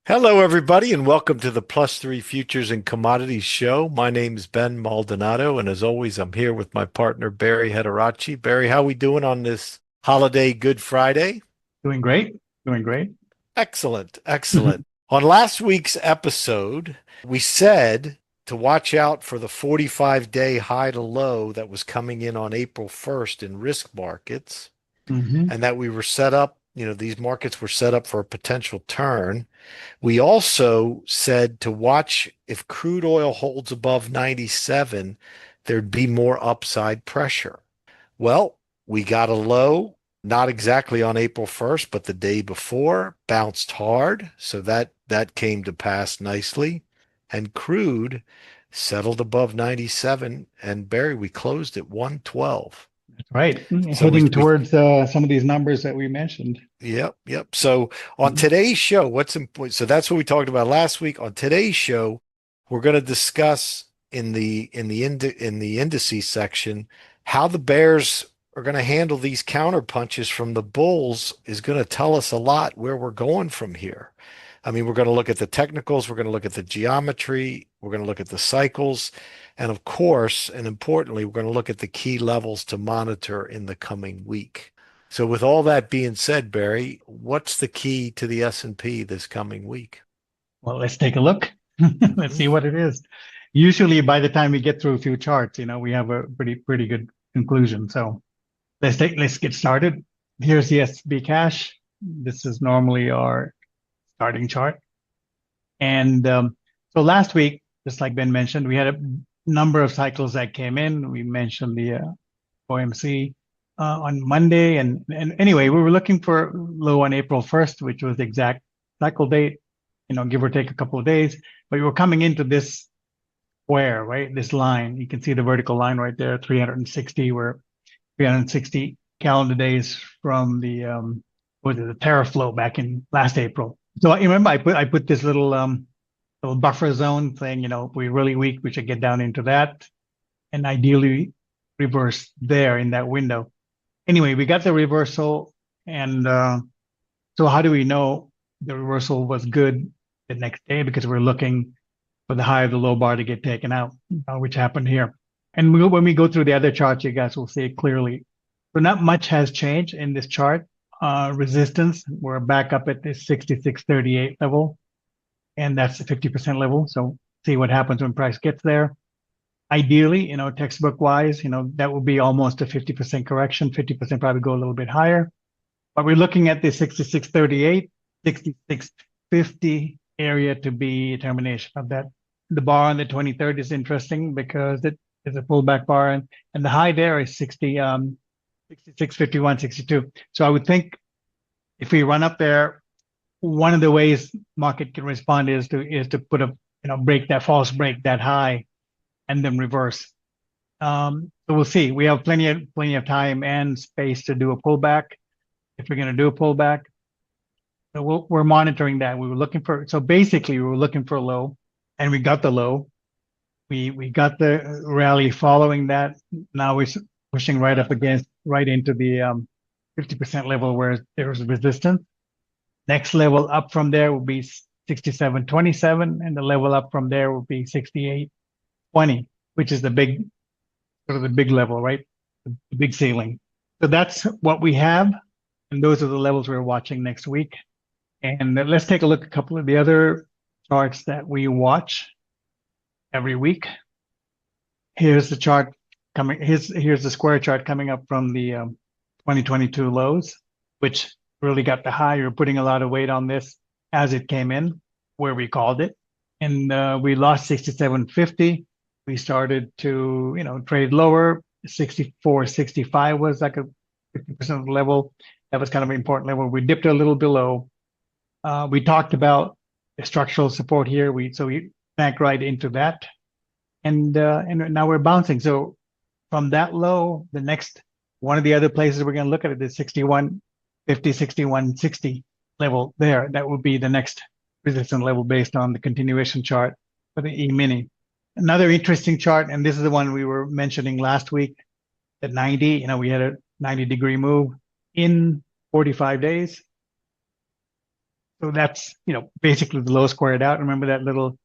Hello, everybody, and welcome to the Plus3 Futures and Commodities Show. My name is Ben Maldonado, and as always, I'm here with my partner, Barry Hederachi. Barry, how we doing on this holiday Good Friday? Doing great. Doing great. Excellent, excellent. On last week's episode, we said to watch out for the 45-day high to low that was coming in on April 1st in risk markets, Hmm. and that we were set up, these markets were set up for a potential turn. We also said to watch if crude oil holds above 97, there'd be more upside pressure. Well, we got a low, not exactly on April 1st, but the day before, bounced hard. So that came to pass nicely. And crude settled above 97. And Barry, we closed at 112. Right. So we Heading we towards some of these numbers that we mentioned. Yep, yep. So on Mhm. today's show, what's important? So that's what we talked about last week. On today's show, we're going to discuss in the indices section how the bears are going to handle these counter punches from the bulls is going to tell us a lot where we're going from here. I mean, we're going to look at the technicals, we're going to look at the geometry, we're going to look at the cycles, and of course, and importantly, we're going to look at the key levels to monitor in the coming week. So with all that being said, Barry, what's the key to the S&P this coming week? Well, let's take a look. Let's Mhm. see what it is. Usually, by the time we get through a few charts, we have a pretty good conclusion. So let's get started. Here's the SB cash. This is normally our starting chart. And so last week, just like Ben mentioned, we had a number of cycles that came in. We mentioned the OMC on Monday. And anyway, we were looking for low on April 1st, which was the exact cycle date, give or take a couple of days. But we were coming into this square, right? This line. You can see the vertical line right there, 360. We're 360 calendar days from the tariff flow back in last April. So I remember I put this little buffer zone thing, if we're really weak, we should get down into that and ideally reverse there in that window. Anyway, we got the reversal, and so how do we know the reversal was good the next day? Because we're looking for the high of the low bar to get taken out, which happened here. And when we go through the other charts, you guys will see it clearly. So not much has changed in this chart. Resistance, we're back up at this 66.38 level, and that's the 50% level. So see what happens when price gets there. Ideally, textbook wise, that would be almost a 50% correction. 50% probably go a little bit higher. But we're looking at the 66.38, 66.50 area to be a termination of that. The bar on the 23rd is interesting because it is a pullback bar, and the high there is 66.51, 62. So I would think if we run up there, one of the ways market can respond is to put a break that false break that high and then reverse. So we'll see. We have plenty of time and space to do a pullback if we're going to do a pullback. So we're monitoring that. So basically we were looking for a low, and we got the low. We got the rally following that. Now we're pushing right into the 50% level where there was resistance. Next level up from there will be 67.27, and the level up from there will be 68.20, which is the big level, right? The big ceiling. So that's what we have, and those are the levels we're watching next week. And let's take a look at a couple of the other charts that we watch every week. Here's the chart coming. Here's the square chart coming up from the 2022 lows, which really got the high. We're putting a lot of weight on this as it came in, where we called it, and we lost 67.50. We started to trade lower. 64.65 was like a 50% level. That was kind of an important level. We dipped a little below. We talked about the structural support here. We banked right into that, and now we're bouncing. So from that low, the next one of the other places we're going to look at it is 61.50, 61.60 level there. That will be the next resistance level based on the continuation chart for the E-mini. Another interesting chart, and this is the one we were mentioning last week, at 90. We had a 90-degree move in 45 days. So that's, basically the low squared out. Remember that little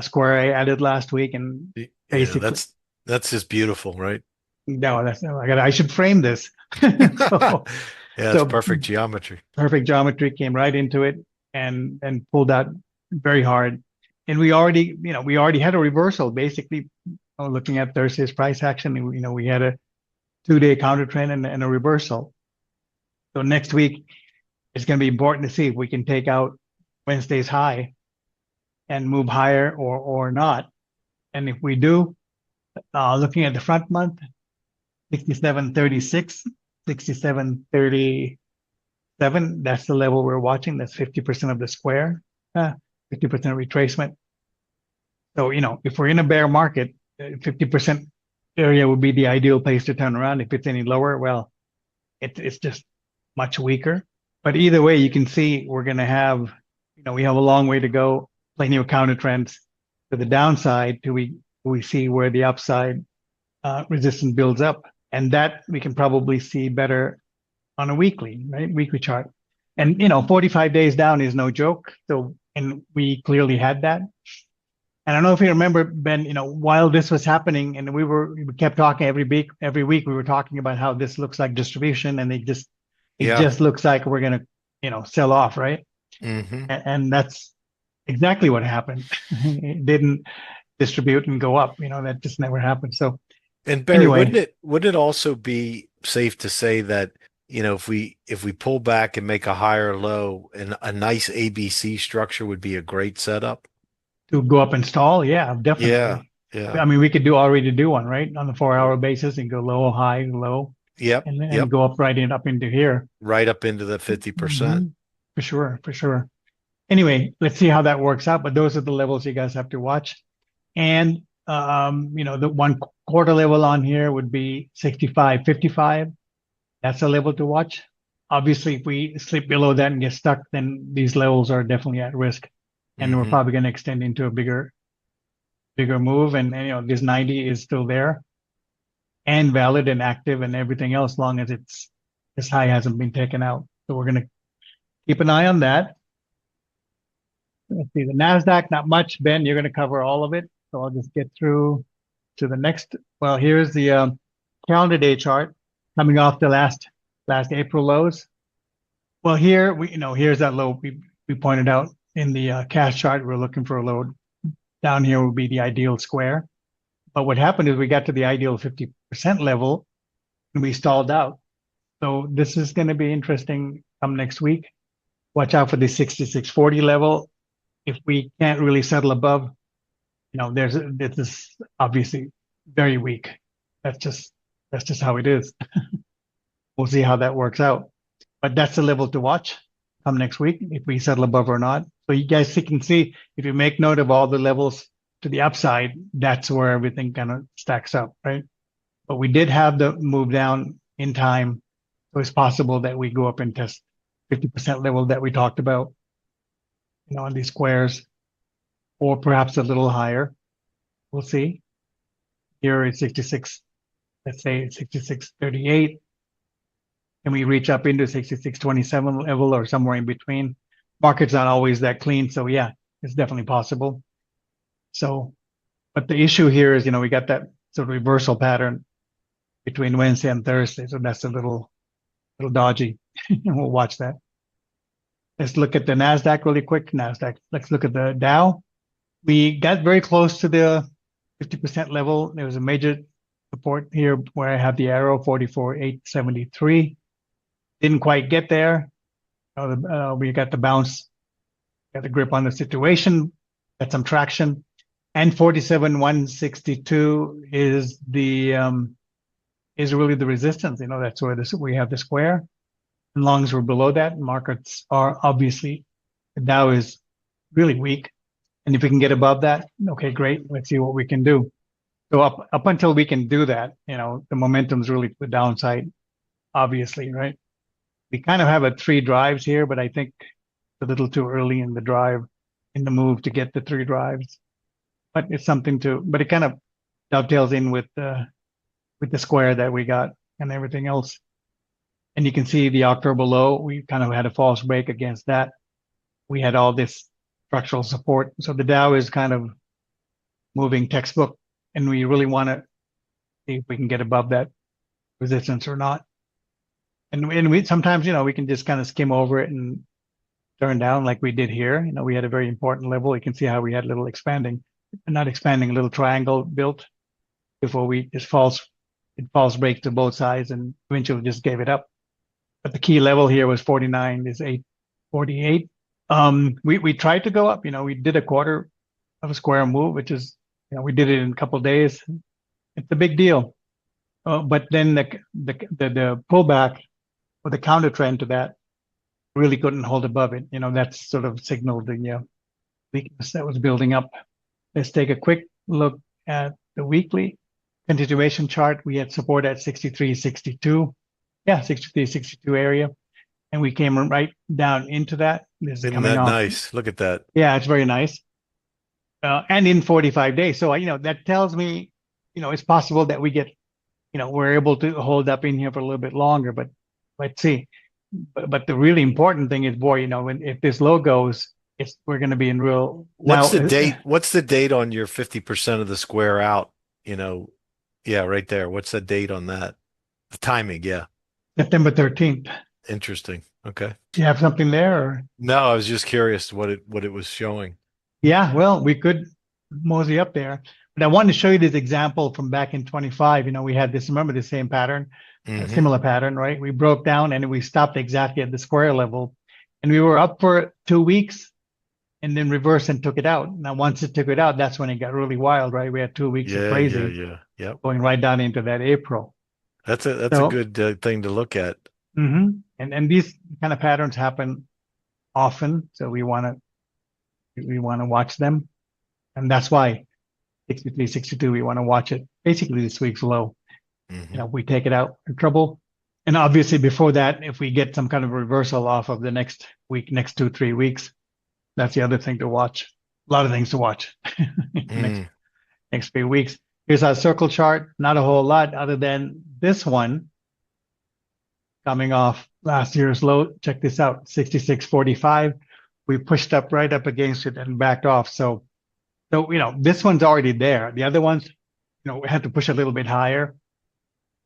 square I added last week? And Yeah, basically, that's just beautiful, right? no, that's I should frame this. So, Yeah, it's so perfect geometry. perfect geometry came right into it and pulled out very hard. And we already had a reversal basically. Looking at Thursday's price action, we had a 2-day counter trend and a reversal. So next week it's going to be important to see if we can take out Wednesday's high and move higher or not. And if we do, looking at the front month, 67.36, 67.37, that's the level we're watching. That's 50% of the square, 50% retracement. So, if we're in a bear market, 50% area would be the ideal place to turn around. If it's any lower, well, it's just much weaker. But either way, you can see we're going to have, we have a long way to go, plenty of counter trends to the downside till we see where the upside resistance builds up. And that we can probably see better on a weekly, right? Weekly chart. And, 45 days down is no joke. So, and we clearly had that. And I don't know if you remember, Ben, while this was happening and we kept talking every week we were talking about how this looks like distribution and it Yeah. just looks like we're going to, sell off, right? Hmm. And that's exactly what happened. It didn't distribute and go up, that just never happened. So And Barry, anyway, wouldn't it also be safe to say that, if we pull back and make a higher low, and a nice ABC structure would be a great setup? to go up and stall, yeah, Yeah, definitely. yeah. I mean, we could already do one, right? On the 4-hour basis and go low, high, low, Yep, and yep. go up up into here. Right up into the 50%. Mhm. For sure, for sure. Anyway, let's see how that works out. But those are the levels you guys have to watch. And the one quarter level on here would be 65.55. That's a level to watch. Obviously, if we slip below that and get stuck, then these levels are definitely at risk. And we're Hmm. probably going to extend into a bigger move. And this 90 is still there and valid and active and everything else, long as this high hasn't been taken out. So we're going to keep an eye on that. Let's see, the NASDAQ, not much. Ben, you're going to cover all of it. So I'll just get through to the next. Well, here's the calendar day chart coming off the last April lows. Well, here here's that low we pointed out in the cash chart. We're looking for a low. Down here would be the ideal square. But what happened is we got to the ideal 50% level and we stalled out. So this is going to be interesting come next week. Watch out for the 66.40 level. If we can't really settle above, this is obviously very weak. That's just how it is. We'll see how that works out. But that's the level to watch come next week if we settle above or not. So you guys can see if you make note of all the levels to the upside, that's where everything kind of stacks up, right? But we did have the move down in time. So it's possible that we go up and test 50% level that we talked about, on these squares, or perhaps a little higher. We'll see. Here is 66, let's say 66.38. Can we reach up into 66.27 level or somewhere in between? Market's not always that clean. So yeah, it's definitely possible. So, but the issue here is, we got that sort of reversal pattern between Wednesday and Thursday. So that's a little dodgy. We'll watch that. Let's look at the NASDAQ really quick. Let's look at the Dow. We got very close to the 50% level. There was a major support here where I have the arrow 44,873. Didn't quite get there. We got the bounce, got the grip on the situation, got some traction. And 47,162 is really the resistance. That's where we have the square. As long as we're below that, markets are obviously, the Dow is really weak. And if we can get above that, okay, great. Let's see what we can do. So up until we can do that, the momentum's really to the downside, obviously, right? We kind of have a 3 drives here, but I think it's a little too early in the move to get the 3 drives. But it's something but it kind of dovetails in with the square that we got and everything else. And you can see the October low, we kind of had a false break against that. we had all this structural support. So the Dow is kind of moving textbook, and we really want to see if we can get above that resistance or not. And we sometimes, we can just kind of skim over it and turn down like we did here. We had a very important level. You can see how we had a little expanding, not expanding, a little triangle built before we just false break to both sides and eventually just gave it up. But the key level here was 49, is 848. We tried to go up, we did a quarter of a square move, which is, we did it in a couple of days. It's a big deal. But then the pullback or the counter trend to that really couldn't hold above it. That's sort of signaled the weakness that was building up. Let's take a quick look at the weekly continuation chart. We had support at 63.62. Yeah, 63.62 area. And we came right down into that. This is Isn't coming that off. nice? Look at that. Yeah, it's very nice. And in 45 days. So, that tells me, it's possible that we get, we're able to hold up in here for a little bit longer, but let's see. But the really important thing is, boy, if this low goes, we're going to be in real. What's Now, the date? What's the date on your 50% of the square out? Yeah, right there. What's the date on that? The timing, yeah. September 13th. Interesting. Okay. Do you have something there? Or? No, I was just curious what it was showing. Yeah, well, we could mosey up there. But I wanted to show you this example from back in 25. We had this, remember the same pattern, a similar pattern, right? We broke down and we stopped exactly at the square level. And we were up for 2 weeks and then reversed and took it out. Now, once it took it out, that's when it got really wild, right? We had 2 weeks of crazy. Yeah. Yep. Going right down into that April. That's a good thing to look at. And these kind of patterns happen often, so we want to watch them, and that's why 63, 62 we want to watch it. Basically, this week's low. We take it out in trouble, and obviously before that, if we get some kind of reversal off of the next 2-3 weeks, that's the other thing to watch. A lot of things to watch next few weeks. Here's our circle chart. Not a whole lot other than this one coming off last year's low. Check this out, 66.45. We pushed up right up against it and backed off. So this one's already there. The other ones, we had to push a little bit higher.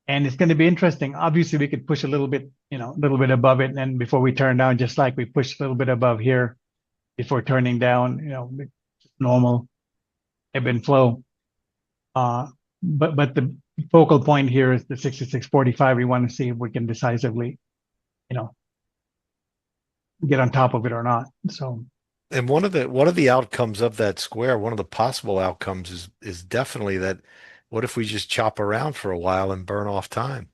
And it's going to be interesting. Obviously, we could push a little bit above it. And then before we turn down, just like we pushed a little bit above here before turning down, normal ebb and flow. But the focal point here is the 66.45. We want to see if we can decisively, get on top of it or not. So, and one of the outcomes of that square, one of the possible outcomes is definitely that. What if we just chop around for a while and burn off time?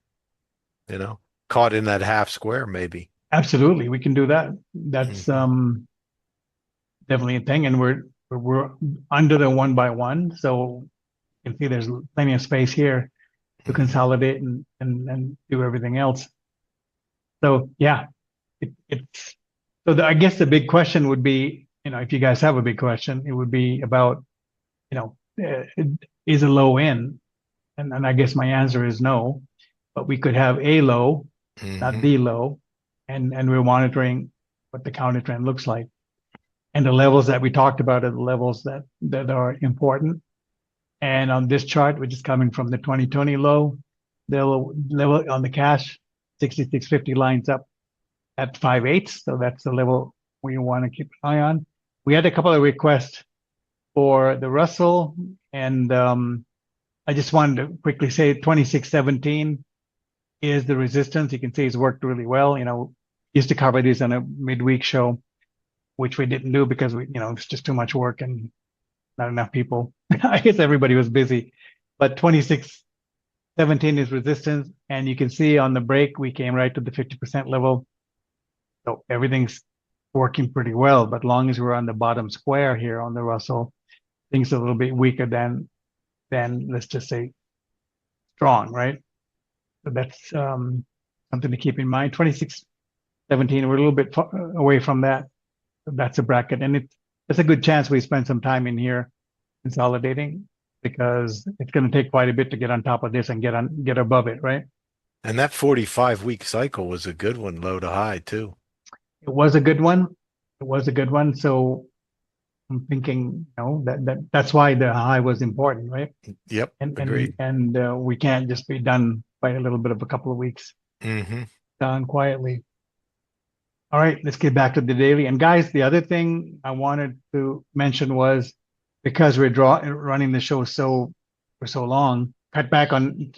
Caught in that half square, maybe. Absolutely, we can do that. That's definitely a thing, and we're under the 1 by 1, so you can see there's plenty of space here to consolidate and do everything else. So yeah, it's so I guess the big question would be, if you guys have a big question, it would be about, is a low in, and I guess my answer is no, but we could have a low, not the low, and we're monitoring what the counter trend looks like, and the levels that we talked about are the levels that are important. And on this chart, which is coming from the 2020 low, the level on the cash, 66.50 lines up at 5/8. So that's the level we want to keep an eye on. We had a couple of requests for the Russell, and I just wanted to quickly say 26.17 is the resistance. You can see it's worked really well. Used to cover these on a midweek show, which we didn't do because it's just too much work and not enough people. I guess everybody was busy, but 26.17 is resistance, and you can see on the break we came right to the 50% level. So everything's working pretty well, but long as we're on the bottom square here on the Russell, things are a little bit weaker than let's just say strong, right? So that's something to keep in mind. 26.17, we're a little bit away from that. So that's a bracket, and it's a good chance we spend some time in here consolidating, because it's going to take quite a bit to get on top of this and get above it, right? And that 45-week cycle was a good one, low to high too. It was a good one. It was a good one. So I'm thinking, that's why the high was important, right? Yep, And agreed. we can't just be done by a little bit of a couple of weeks Hmm. done quietly. All right, let's get back to the daily. And guys, the other thing I wanted to mention was because we're running the show for so long, cut back on,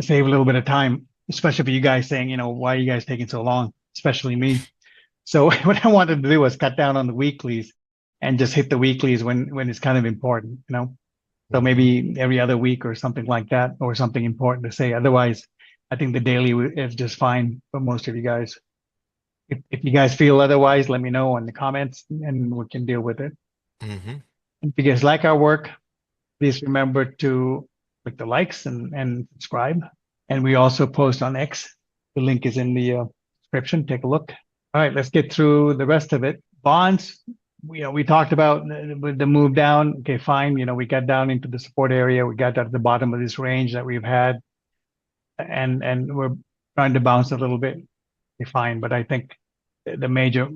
save a little bit of time, especially for you guys saying, why are you guys taking so long, especially me. So what I wanted to do was cut down on the weeklies and just hit the weeklies when it's kind of important, So Hmm. maybe every other week or something like that, or something important to say. Otherwise, I think the daily is just fine for most of you guys. If you guys feel otherwise, let me know in the comments and we can deal with it. Hmm. If you guys like our work, please remember to click the likes and subscribe. And we also post on X. The link is in the description. Take a look. All right, let's get through the rest of it. Bonds, we talked about the move down. Okay, fine. We got down into the support area. We got at the bottom of this range that we've had, and we're trying to bounce a little bit. Okay, fine, but I think the major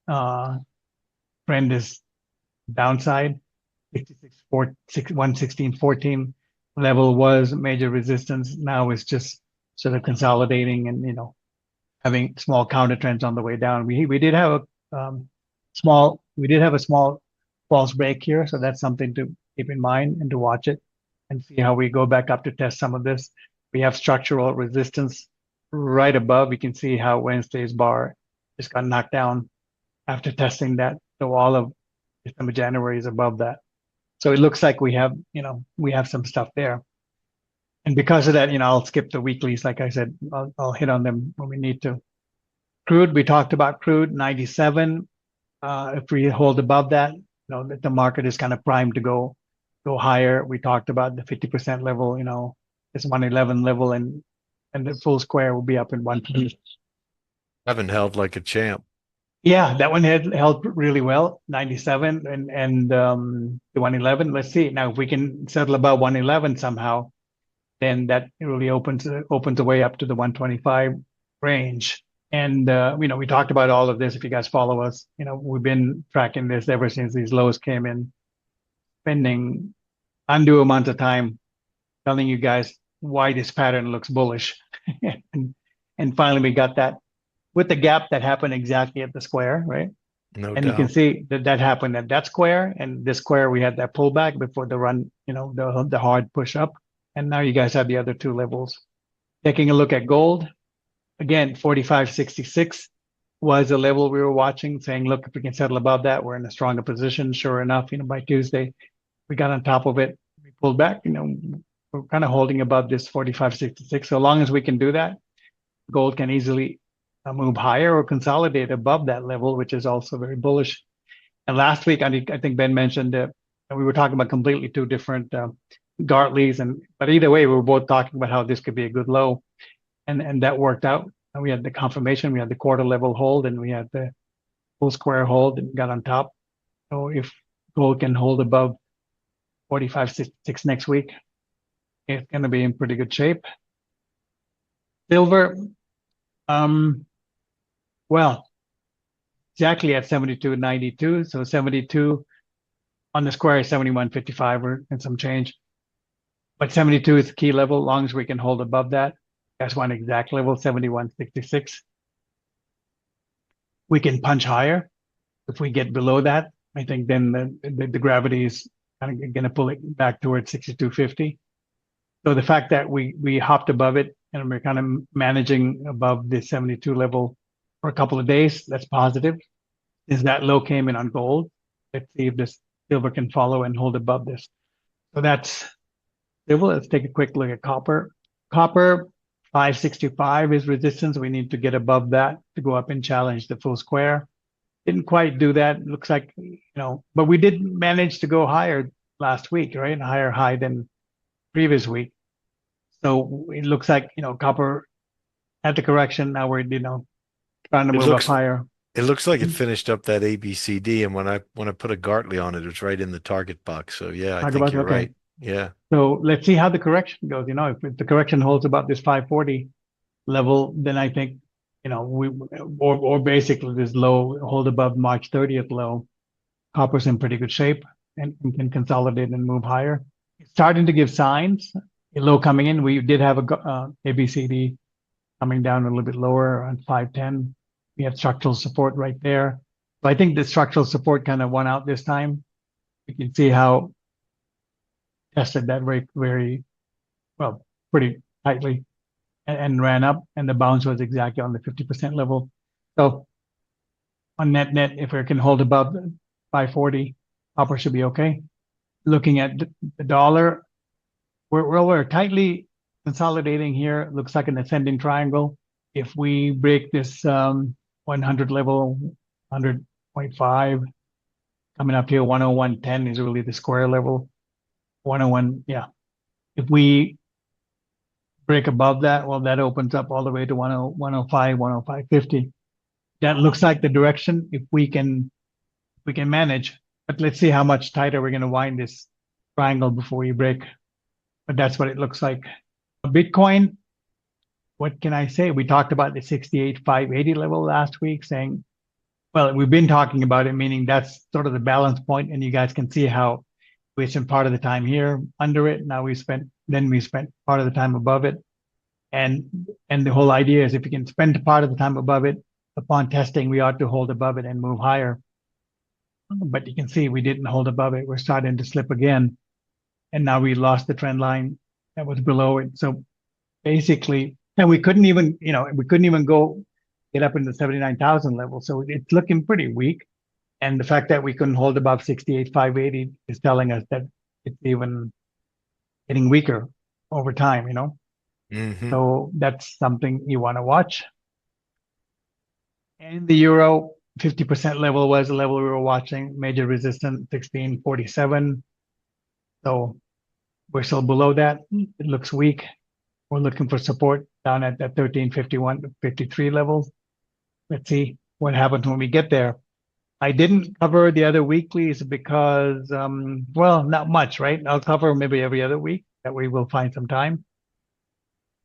uh, trend is downside. 116.14 level was major resistance. Now it's just sort of consolidating and having small counter trends on the way down. We did have a small false break here, so that's something to keep in mind and to watch it and see how we go back up to test some of this. We have structural resistance right above. You can see how Wednesday's bar just got knocked down after testing that. So all of December, January is above that. So it looks like we have some stuff there. And because of that, I'll skip the weeklies. Like I said, I'll hit on them when we need to. Crude, we talked about crude 97. If we hold above that, that the market is kind of primed to go higher. We talked about the 50% level, this 111 level, and the full square will be up in 120. Haven't held like a champ. Yeah, that one had held really well, 97 and the 111. Let's see. Now if we can settle about 111 somehow, then that really opens the way up to the 125 range. And we talked about all of this. If you guys follow us, we've been tracking this ever since these lows came in, spending undue amounts of time telling you guys why this pattern looks bullish. and, and finally we got that with the gap that happened exactly at the square, right? No And you can doubt. see that happened at that square, and this square we had that pullback before the run, the hard push up. And now you guys have the other two levels. Taking a look at gold, again, 45.66 was a level we were watching, saying, look, if we can settle above that, we're in a stronger position. Sure enough, by Tuesday, we got on top of it. We pulled back, we're kind of holding above this 45.66. So long as we can do that, gold can easily move higher or consolidate above that level, which is also very bullish. And last week, I think Ben mentioned that we were talking about completely two different Gartleys, but either way, we were both talking about how this could be a good low, and that worked out. And we had the confirmation, we had the quarter level hold, and we had the full square hold, and got on top. So if gold can hold above 45.66 next week, it's going to be in pretty good shape. Silver, well, exactly at 72.92, so 72 on the square is 71.55 and some change. But 72 is the key level, as long as we can hold above that. That's one exact level, 71.66. We can punch higher. If we get below that, I think then the gravity is kind of going to pull it back towards 62.50. So the fact that we hopped above it and we're kind of managing above the 72 level for a couple of days, that's positive. Is that low came in on gold. Let's see if this silver can follow and hold above this. So that's silver. Let's take a quick look at copper. Copper 565 is resistance. We need to get above that to go up and challenge the full square. Didn't quite do that. It looks like, but we did manage to go higher last week, right? Higher high than previous week. So it looks like, copper had the correction. Now we're, trying to It move up looks higher. it looks like it finished up that ABCD, and when I put a Gartley on it, it's right in the target box. So yeah, I Talk think about, you're okay. right. Yeah. So let's see how the correction goes. If the correction holds about this 540 level, then I think we or basically this low hold above March 30th low. Copper's in pretty good shape and can consolidate and move higher. It's starting to give signs. A low coming in. We did have ABCD coming down a little bit lower around 510. We have structural support right there. So I think the structural support kind of won out this time. You can see how tested that very well, pretty tightly and ran up, and the bounce was exactly on the 50% level. So on net, if we can hold above 540, copper should be okay. Looking at the dollar, we're tightly consolidating here. It looks like an ascending triangle. If we break this 100 level, 100.5, coming up here, 101.10 is really the square level. 101, yeah. If we break above that, well, that opens up all the way to 105, 105.50. That looks like the direction if we can manage. But let's see how much tighter we're going to wind this triangle before we break. But that's what it looks like. Bitcoin, what can I say? We talked about the 68,580 level last week, saying, well, we've been talking about it, meaning that's sort of the balance point, and you guys can see how we spent part of the time here under it. Now we spent part of the time above it. And the whole idea is if you can spend part of the time above it, upon testing, we ought to hold above it and move higher. But you can see we didn't hold above it. We're starting to slip again. And now we lost the trend line that was below it. So basically, and we couldn't even go get up into the 79,000 level. So it's looking pretty weak. And the fact that we couldn't hold above 68,580 is telling us that it's even getting weaker over time, Hmm. So that's something you want to watch. And the euro 50% level was the level we were watching, major resistance 1647. So we're still below that. It looks weak. We're looking for support down at that 1351 to 53 level. Let's see what happens when we get there. I didn't cover the other weeklies because, well, not much, right? I'll cover maybe every other week. That way we'll find some time.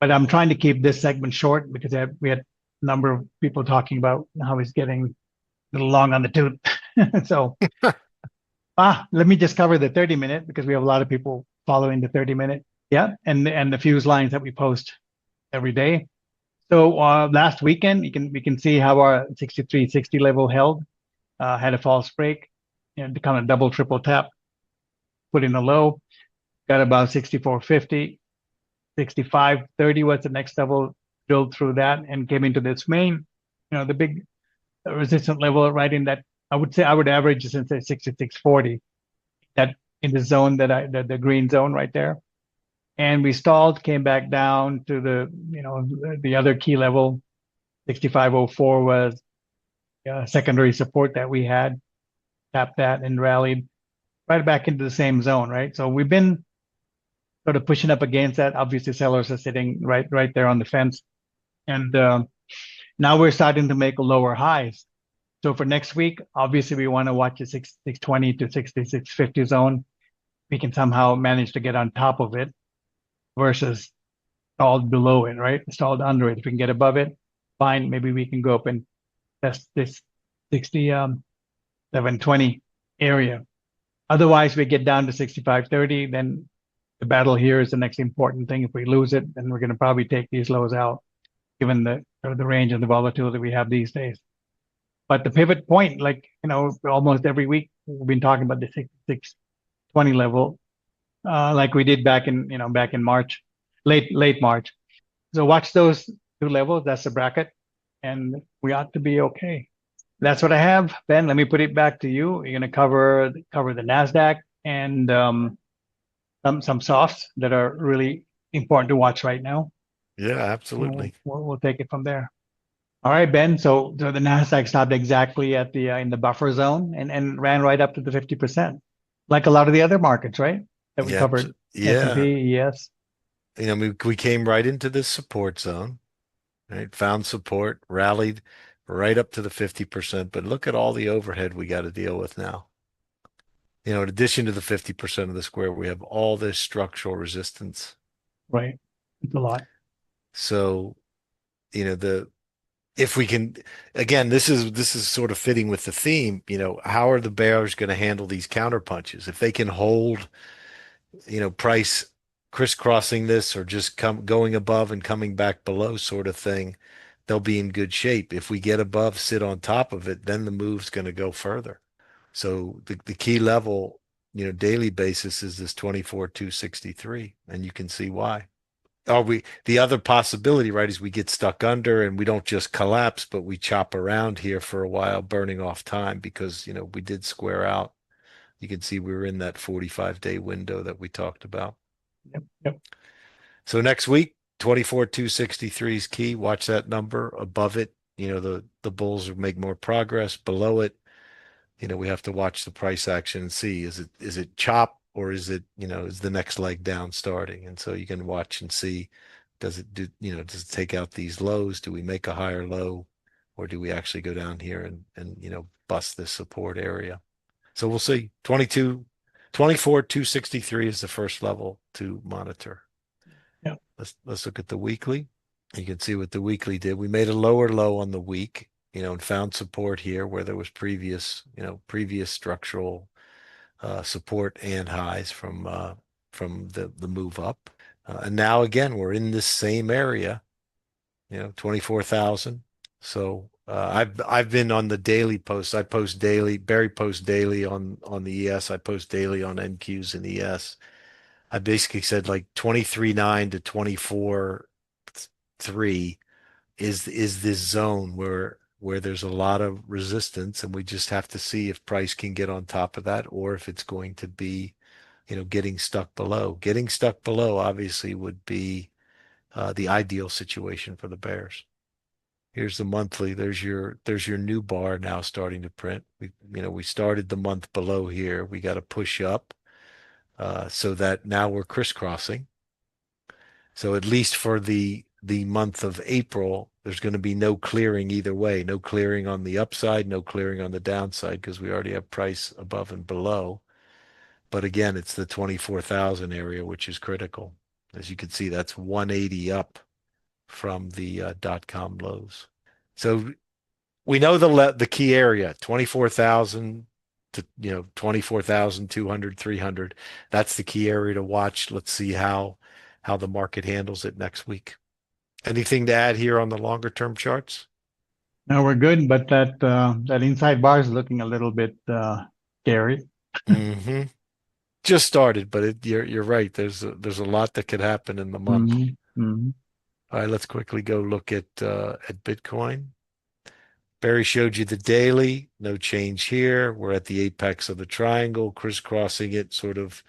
But I'm trying to keep this segment short because we had a number of people talking about how he's getting a little long on the tooth. So, let me just cover the 30-minute because we have a lot of people following the 30-minute. Yeah, and the fuse lines that we post every day. So last weekend, we can see how our 6360 level held, had a false break, to kind of double triple tap, put in a low, got about 6450, 6530 was the next level, drilled through that and came into this main, the big resistant level right in that. I would say I would average it since 6640, that in the zone the green zone right there. And we stalled, came back down to the other key level. 6504 was secondary support that we had, tapped that and rallied right back into the same zone, right? So we've been sort of pushing up against that. Obviously, sellers are sitting right there on the fence, and now we're starting to make lower highs. So for next week, obviously we want to watch the 620 to 6650 zone. We can somehow manage to get on top of it versus stalled below it, right? Stalled under it. If we can get above it, fine. Maybe we can go up and test this 720 area. Otherwise, we get down to 6530, then the battle here is the next important thing. If we lose it, then we're going to probably take these lows out, given the range and the volatility we have these days. But the pivot point, like, almost every week, we've been talking about the 6620 level, like we did back in March, late March. So watch those two levels. That's the bracket, and we ought to be okay. That's what I have. Ben, let me put it back to you. You're going to cover the Nasdaq and some softs that are really important to watch right now. Yeah, We'll, absolutely. we'll, we'll take it from there. All right, Ben. So the Nasdaq stopped exactly at the in the buffer zone and ran right up to the 50%, like a lot of the other markets, right? That we Yep. covered. Yeah. S&P, yes, We came right into this support zone, right? Found support, rallied right up to the 50%. But look at all the overhead we got to deal with now. In addition to the 50% of the square, we have all this structural resistance. right. It's a lot. So, the if we can, again, this is sort of fitting with the theme, how are the bears going to handle these counter punches? If they can hold, price crisscrossing this or just come going above and coming back below sort of thing, they'll be in good shape. If we get above, sit on top of it, then the move's going to go further. So the key level, daily basis is this 24,263, and you can see why. The other possibility, right, is we get stuck under and we don't just collapse, but we chop around here for a while, burning off time because, we did square out. You can see we were in that 45-day window that we talked about. Yep, yep. So next week, 24,263 is key. Watch that number above it. The bulls will make more progress. Below it, we have to watch the price action and see is it chop or is the next leg down starting? And so you can watch and see, does it take out these lows? Do we make a higher low, or do we actually go down here and bust this support area? So we'll see. 24,263 is the first level to monitor. Yep. Let's look at the weekly. You can see what the weekly did. We made a lower low on the week, and found support here where there was previous structural support and highs from the move up. And now again, we're in this same area, 24,000. So I've been on the daily posts. I post daily. Barry posts daily on the ES. I post daily on NQs and ES. I basically said like 23.9 to 24.3 is this zone where there's a lot of resistance, and we just have to see if price can get on top of that or if it's going to be, getting stuck below. Getting stuck below obviously would be the ideal situation for the bears. Here's the monthly. There's your new bar now starting to print. We started the month below here. We got to push up so that now we're crisscrossing. So at least for the month of April, there's going to be no clearing either way. No clearing on the upside, no clearing on the downside because we already have price above and below. But again, it's the 24,000 area, which is critical. As you can see, that's 180 up from the .com lows. So we know the key area, 24,000 to 24,200, 300. That's the key area to watch. Let's see how the market handles it next week. Anything to add here on the longer term charts? No, we're good, but that inside bar is looking a little bit scary. Mm-hmm. Just started, but you're right. There's a lot that could happen in the month. Mm-hmm. Mm-hmm. All right, let's quickly go look at Bitcoin. Barry showed you the daily, no change here. We're at the apex of the triangle, crisscrossing it, sort of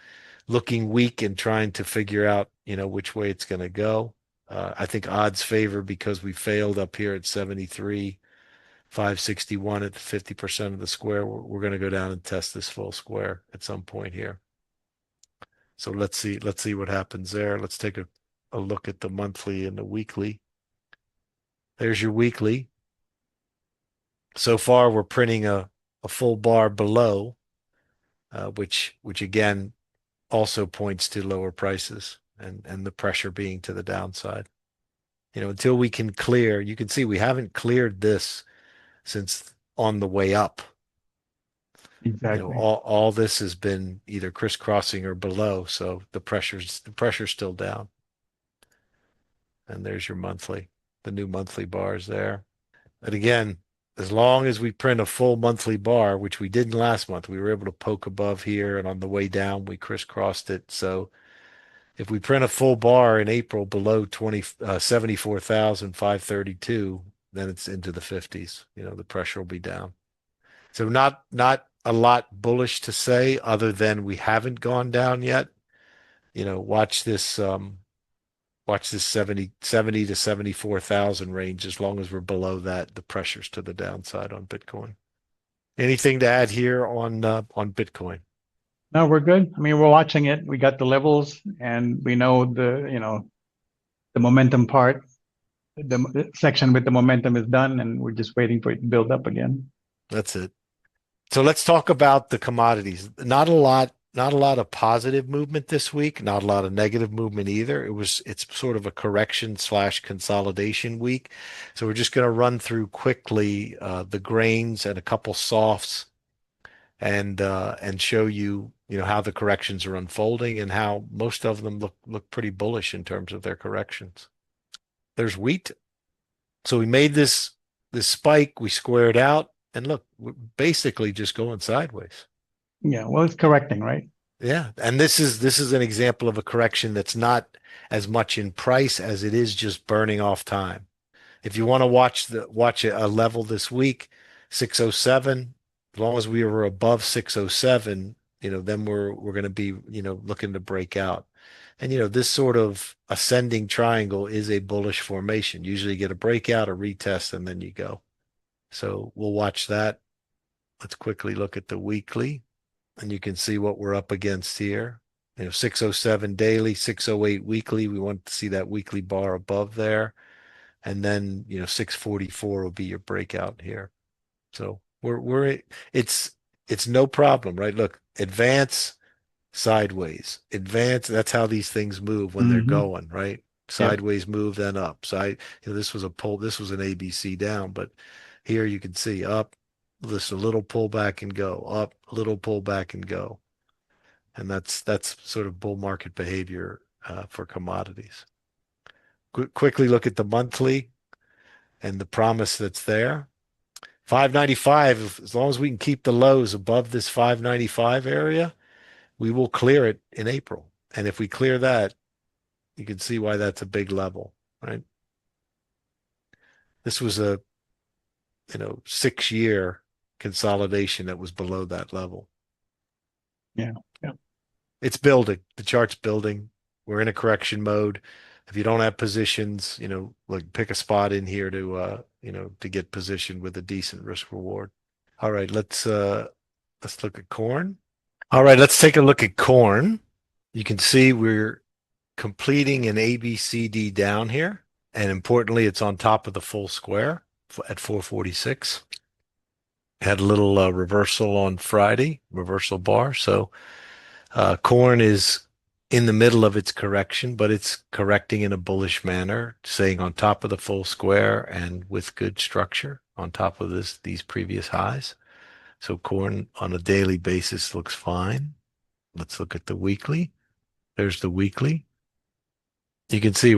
looking weak and trying to figure out, which way it's going to go. I think odds favor because we failed up here at 73, 561 at 50% of the square. We're going to go down and test this full square at some point here. So let's see what happens there. Let's take a look at the monthly and the weekly. There's your weekly. So far, we're printing a full bar below, which again also points to lower prices and the pressure being to the downside. Until we can clear, you can see we haven't cleared this since on the way up. Exactly. All this has been either crisscrossing or below, so the pressure's still down. And there's your monthly, the new monthly bars there. But again, as long as we print a full monthly bar, which we didn't last month, we were able to poke above here, and on the way down, we crisscrossed it. So if we print a full bar in April below 74,532, then it's into the 50s. The pressure will be down. So not a lot bullish to say other than we haven't gone down yet. Watch this 70 to 74,000 range. As long as we're below that, the pressure's to the downside on Bitcoin. Anything to add here on Bitcoin? No, we're good. I mean, we're watching it. We got the levels, and we know the momentum part. The section with the momentum is done, and we're just waiting for it to build up again. That's it. So let's talk about the commodities. Not a lot not a lot of positive movement this week, not a lot of negative movement either. It's sort of a correction slash consolidation week. So we're just going to run through quickly the grains and a couple softs and show you, how the corrections are unfolding and how most of them look pretty bullish in terms of their corrections. There's wheat. So we made this spike, we squared out, and look, we're basically just going sideways. Yeah, well, it's correcting, right? Yeah, and this is an example of a correction that's not as much in price as it is just burning off time. If you want to watch a level this week, 607, as long as we were above 607, then we're going to be, looking to break out. And this sort of ascending triangle is a bullish formation. Usually you get a breakout, a retest, and then you go. So we'll watch that. Let's quickly look at the weekly, and you can see what we're up against here. 607 daily, 608 weekly. We want to see that weekly bar above there. And then, 644 will be your breakout here. So it's no problem, right? Look, advance sideways, advance. That's how these things move when they're Mm-hmm. going, right? Yep. Sideways move, then up. This was a pull, this was an ABC down, but here you can see up, just a little pullback and go, up, a little pullback and go. And that's sort of bull market behavior for commodities. Quickly look at the monthly and the promise that's there. 595, as long as we can keep the lows above this 595 area, we will clear it in April. And if we clear that, you can see why that's a big level, right? This was a 6-year consolidation that was below that level. Yeah. Yeah. It's building. The chart's building. We're in a correction mode. If you don't have positions, like pick a spot in here to get positioned with a decent risk reward. All right, let's look at corn. All right, let's take a look at corn. You can see we're completing an ABCD down here. And importantly, it's on top of the full square at 446. Had a little reversal on Friday, reversal bar. So corn is in the middle of its correction, but it's correcting in a bullish manner, staying on top of the full square and with good structure on top of these previous highs. So corn on a daily basis looks fine. Let's look at the weekly. There's the weekly. You can see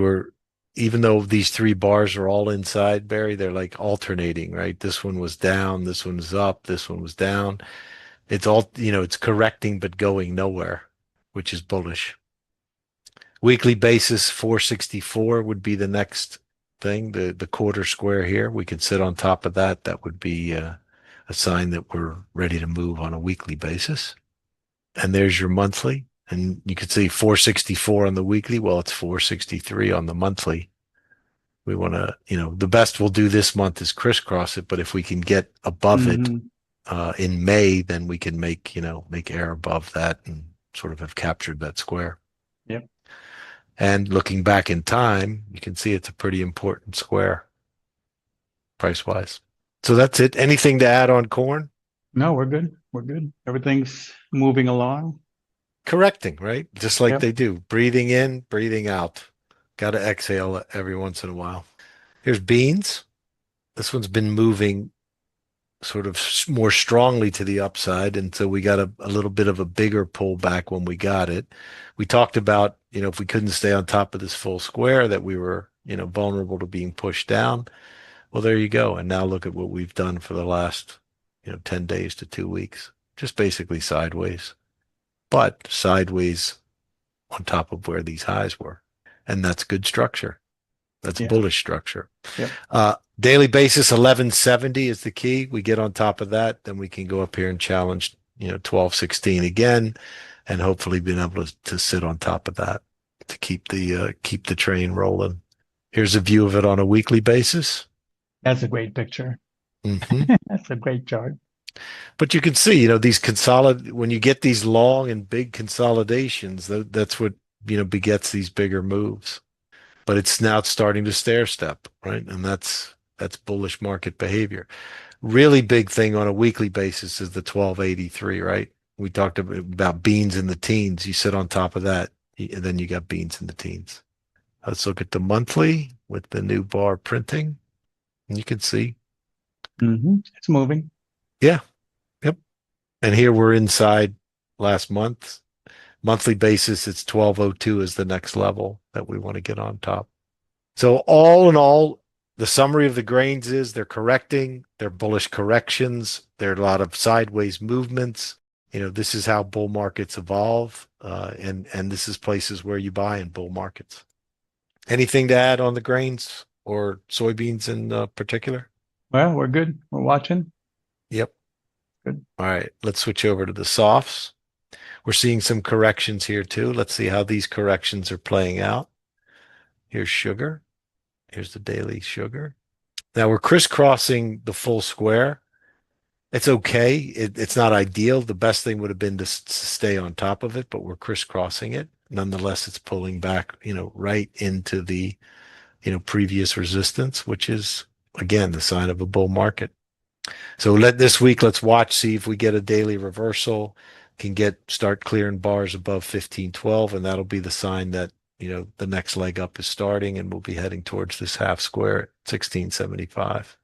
even though these three bars are all inside, Barry, they're like alternating, right? This one was down, this one was up, this one was down. It's all, it's correcting but going nowhere, which is bullish. Weekly basis, 464 would be the next thing, the quarter square here. We could sit on top of that. That would be a sign that we're ready to move on a weekly basis. And there's your monthly. And you could see 464 on the weekly. Well, it's 463 on the monthly. We want to, the best we'll do this month is crisscross it. But if we can get above it Mm-hmm. in May, then we can make air above that and sort of have captured that square. Yep. And looking back in time, you can see it's a pretty important square price wise. So that's it. Anything to add on corn? No, we're good. We're good. Everything's moving along. Correcting, right? Just like Yep. they do. Breathing in, breathing out. Got to exhale every once in a while. Here's beans. This one's been moving sort of more strongly to the upside. And so we got a little bit of a bigger pullback when we got it. We talked about, if we couldn't stay on top of this full square, that we were, vulnerable to being pushed down. Well, there you go. And now look at what we've done for the last, 10 days to 2 weeks. Just basically sideways, but sideways on top of where these highs were. And that's good structure. That's Yeah. bullish structure. Yep. Daily basis, 1170 is the key. We get on top of that, then we can go up here and challenge, 1216 again, and hopefully being able to sit on top of that to keep the train rolling. Here's a view of it on a weekly basis. That's a great picture. Mm-hmm. That's a great chart. But you can see, when you get these long and big consolidations, that's what, begets these bigger moves. But it's now starting to stair step, right? And that's bullish market behavior. Really big thing on a weekly basis is the 1283, right? We talked about beans in the teens. You sit on top of that, and then you got beans in the teens. Let's look at the monthly with the new bar printing. And you can see, It's moving. yeah, yep. And here we're inside last month. Monthly basis, it's 1202 is the next level that we want to get on top. So all in all, the summary of the grains is they're correcting, they're bullish corrections, there are a lot of sideways movements. This is how bull markets evolve, and this is places where you buy in bull markets. Anything to add on the grains or soybeans in particular? Well, we're good. We're watching. Yep. Good. All right, let's switch over to the softs. We're seeing some corrections here too. Let's see how these corrections are playing out. Here's sugar. Here's the daily sugar. Now we're crisscrossing the full square. It's okay. It's not ideal. The best thing would have been to stay on top of it, but we're crisscrossing it. Nonetheless, it's pulling back, right into the, previous resistance, which is again the sign of a bull market. So this week, let's watch, see if we get a daily reversal, can start clearing bars above 1512, and that'll be the sign that, the next leg up is starting, and we'll be heading towards this half square at 1675.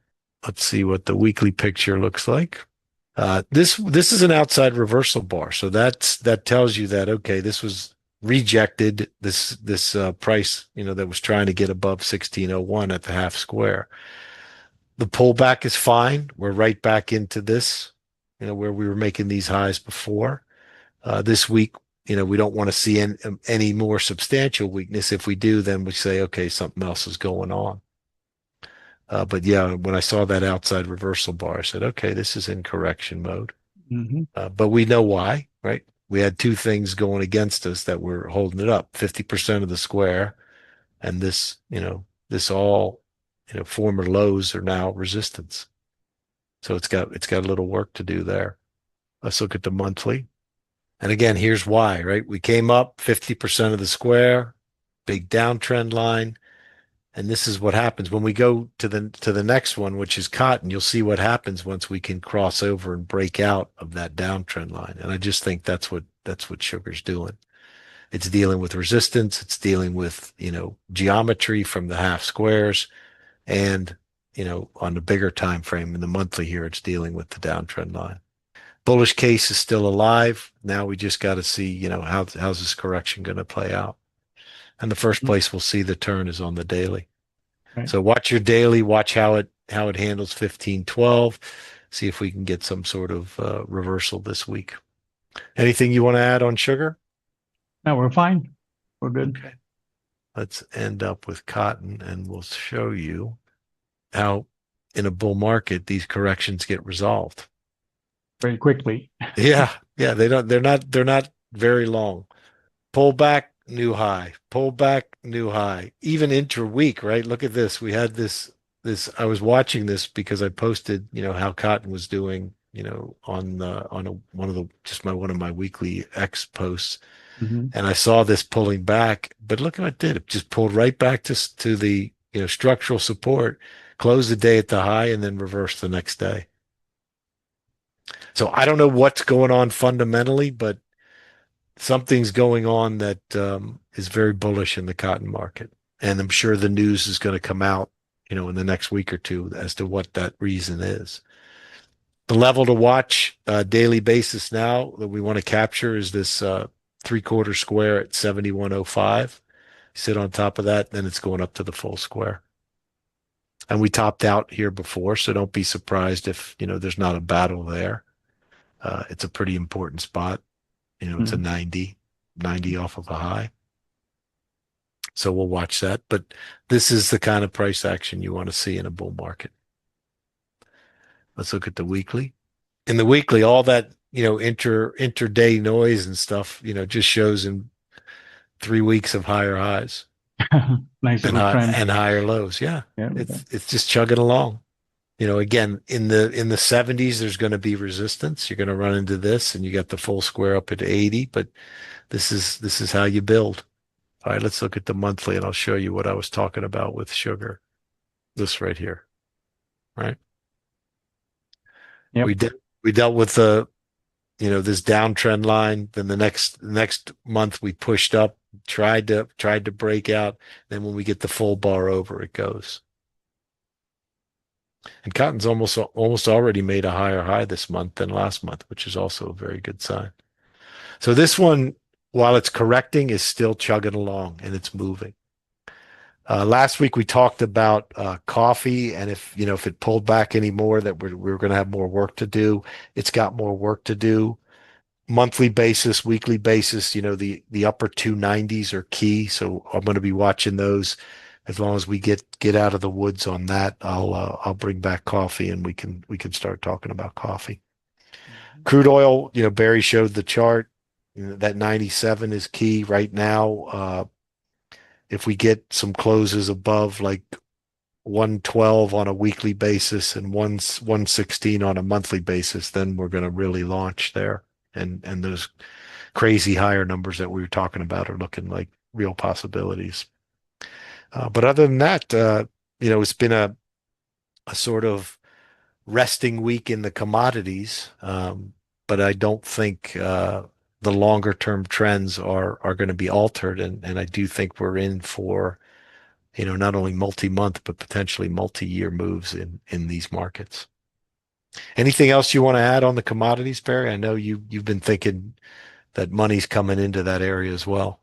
Let's see what the weekly picture looks like. This is an outside reversal bar, so that tells you that okay, this was rejected. This price, that was trying to get above 1601 at the half square. The pullback is fine. We're right back into this, where we were making these highs before. This week, we don't want to see any more substantial weakness. If we do, then we say, okay, something else is going on. But yeah, when I saw that outside reversal bar, I said, okay, this is in correction mode. But we know why, right? We had two things going against us that were holding it up: 50% of the square, and this all, former lows are now resistance. So it's got a little work to do there. Let's look at the monthly. And again, here's why, right? We came up 50% of the square, big downtrend line. And this is what happens when we go to the next one, which is cotton. You'll see what happens once we can cross over and break out of that downtrend line. And I just think that's what sugar's doing. It's dealing with resistance. It's dealing with, geometry from the half squares, and, on the bigger time frame in the monthly here, it's dealing with the downtrend line. Bullish case is still alive. Now we just got to see, how's this correction going to play out. And the first place we'll see the turn is on the daily. Right. So watch your daily, watch how it handles 1512. See if we can get some sort of reversal this week. Anything you want to add on sugar? No, we're fine. We're good. Okay. Let's end up with cotton, and we'll show you how in a bull market these corrections get resolved Very quickly. Yeah, they're not very long. Pull back, new high. Pull back, new high. Even intra-week, right? Look at this. We had this. I was watching this because I posted, how cotton was doing, on one of my weekly X posts, and I saw this pulling back. But look what it did. It just pulled right back to the structural support, closed the day at the high, and then reversed the next day. So I don't know what's going on fundamentally, but something's going on that is very bullish in the cotton market. And I'm sure the news is going to come out, in the next week or two as to what that reason is. The level to watch daily basis now that we want to capture is this 3/4 square at 7105. Sit on top of that, then it's going up to the full square. And we topped out here before, so don't be surprised if, there's not a battle there. It's a pretty important spot. It's a 90 off of a high. So we'll watch that. But this is the kind of price action you want to see in a bull market. Let's look at the weekly. In the weekly, all that, intraday noise and stuff, just shows in 3 weeks of higher highs. Nice little trend. And higher lows. Yeah. It's just chugging along. Again, in the 70s, there's going to be resistance. You're going to run into this, and you got the full square up at 80, but this is how you build. All right, let's look at the monthly, and I'll show you what I was talking about with sugar. This right here, right? Yep. We dealt with the this downtrend line. Then the next month we pushed up, tried to break out. Then when we get the full bar over, it goes. And cotton's almost already made a higher high this month than last month, which is also a very good sign. So this one, while it's correcting, is still chugging along and it's moving. Last week we talked about coffee, and if it pulled back any more, that we're going to have more work to do. It's got more work to do. Monthly basis, weekly basis, the upper 290s are key. So I'm going to be watching those. As long as we get out of the woods on that, I'll bring back coffee and we can start talking about coffee. Crude oil, Barry showed the chart. That 97 is key right now. If we get some closes above like 112 on a weekly basis and 116 on a monthly basis, then we're going to really launch there. And those crazy higher numbers that we were talking about are looking like real possibilities. But other than that, it's been a sort of resting week in the commodities. But I don't think the longer term trends are going to be altered. And I do think we're in for, not only multi-month, but potentially multi-year moves in these markets. Anything else you want to add on the commodities, Barry? I know you've been thinking that money's coming into that area as well.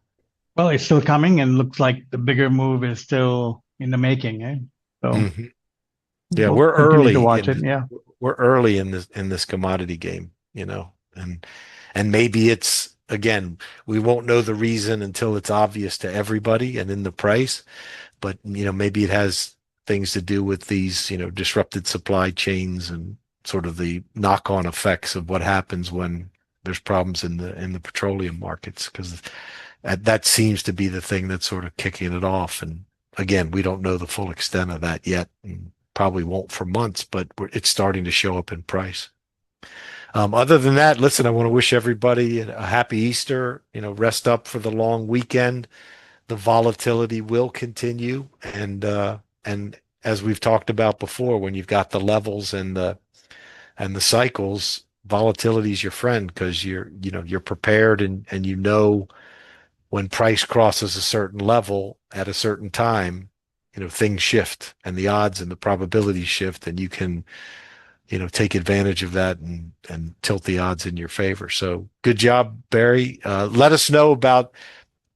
Well, it's still coming and looks like the bigger move is still in the making, eh? So Mhm. Yeah, we'll continue to watch it. Yeah. we're early in this commodity game, and maybe it's again, we won't know the reason until it's obvious to everybody and in the price, but maybe it has things to do with these, disrupted supply chains and sort of the knock-on effects of what happens when there's problems in the petroleum markets, because that seems to be the thing that's sort of kicking it off. And again, we don't know the full extent of that yet, and probably won't for months, but it's starting to show up in price. Other than that, listen, I want to wish everybody a happy Easter. Rest up for the long weekend. The volatility will continue, and as we've talked about before, when you've got the levels and the cycles, volatility is your friend, because you're prepared, and when price crosses a certain level at a certain time, things shift and the odds and the probabilities shift, and you can, take advantage of that and tilt the odds in your favor. So good job, Barry. Let us know about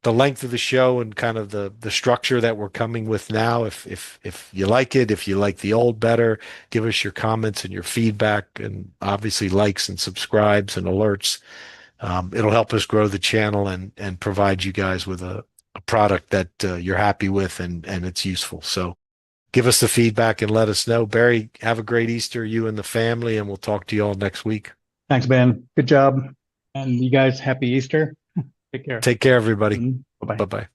the length of the show and kind of the structure that we're coming with now. If you like it, if you like the old better, give us your comments and your feedback, and obviously likes and subscribes and alerts. It'll help us grow the channel and provide you guys with a product that you're happy with and it's useful. So give us the feedback and let us know. Barry, have a great Easter, you and the family, and we'll talk to you all next week. Thanks, Ben. Good job. And you guys, happy Easter. Take care. Take care, everybody. Bye bye. Bye bye.